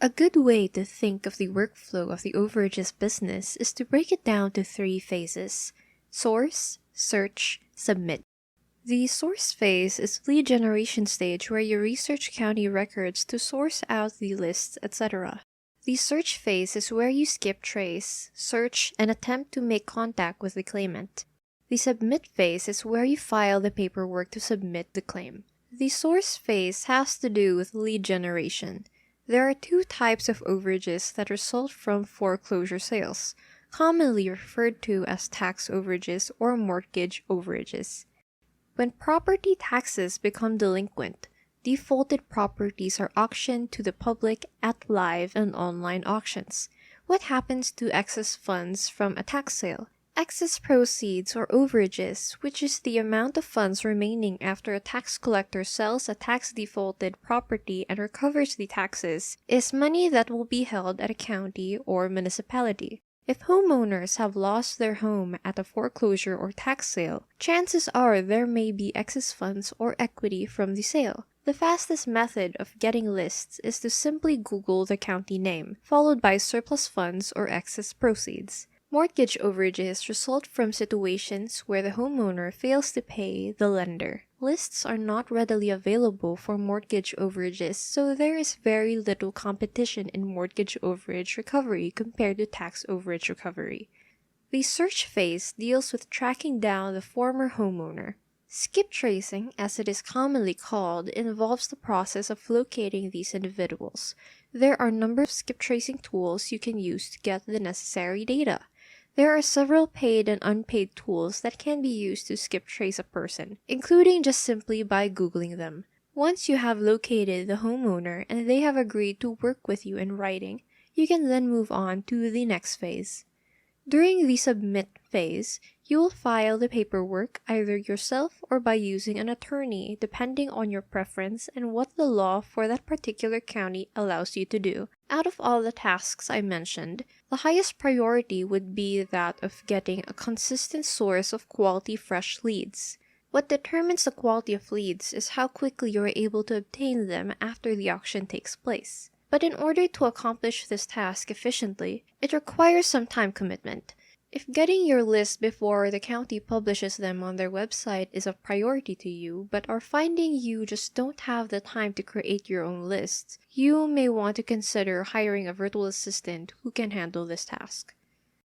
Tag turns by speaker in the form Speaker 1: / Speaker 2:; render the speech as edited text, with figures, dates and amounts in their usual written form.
Speaker 1: A good way to think of the workflow of the overages business is to break it down to 3 phases: source, search, submit. The source phase is the lead generation stage where you research county records to source out the lists, etc. The search phase is where you skip trace, search, and attempt to make contact with the claimant. The submit phase is where you file the paperwork to submit the claim. The source phase has to do with lead generation. There are 2 types of overages that result from foreclosure sales, commonly referred to as tax overages or mortgage overages. When property taxes become delinquent, defaulted properties are auctioned to the public at live and online auctions. What happens to excess funds from a tax sale? Excess proceeds or overages, which is the amount of funds remaining after a tax collector sells a tax-defaulted property and recovers the taxes, is money that will be held at a county or municipality. If homeowners have lost their home at a foreclosure or tax sale, chances are there may be excess funds or equity from the sale. The fastest method of getting lists is to simply Google the county name, followed by surplus funds or excess proceeds. Mortgage overages result from situations where the homeowner fails to pay the lender. Lists are not readily available for mortgage overages, so there is very little competition in mortgage overage recovery compared to tax overage recovery. The search phase deals with tracking down the former homeowner. Skip tracing, as it is commonly called, involves the process of locating these individuals. There are a number of skip tracing tools you can use to get the necessary data. There are several paid and unpaid tools that can be used to skip trace a person, including just simply by Googling them. Once you have located the homeowner and they have agreed to work with you in writing, you can then move on to the next phase. During the submit phase, you will file the paperwork either yourself or by using an attorney, depending on your preference and what the law for that particular county allows you to do. Out of all the tasks I mentioned, the highest priority would be that of getting a consistent source of quality fresh leads. What determines the quality of leads is how quickly you are able to obtain them after the auction takes place. But in order to accomplish this task efficiently, it requires some time commitment. If getting your list before the county publishes them on their website is a priority to you, but are finding you just don't have the time to create your own lists, you may want to consider hiring a virtual assistant who can handle this task.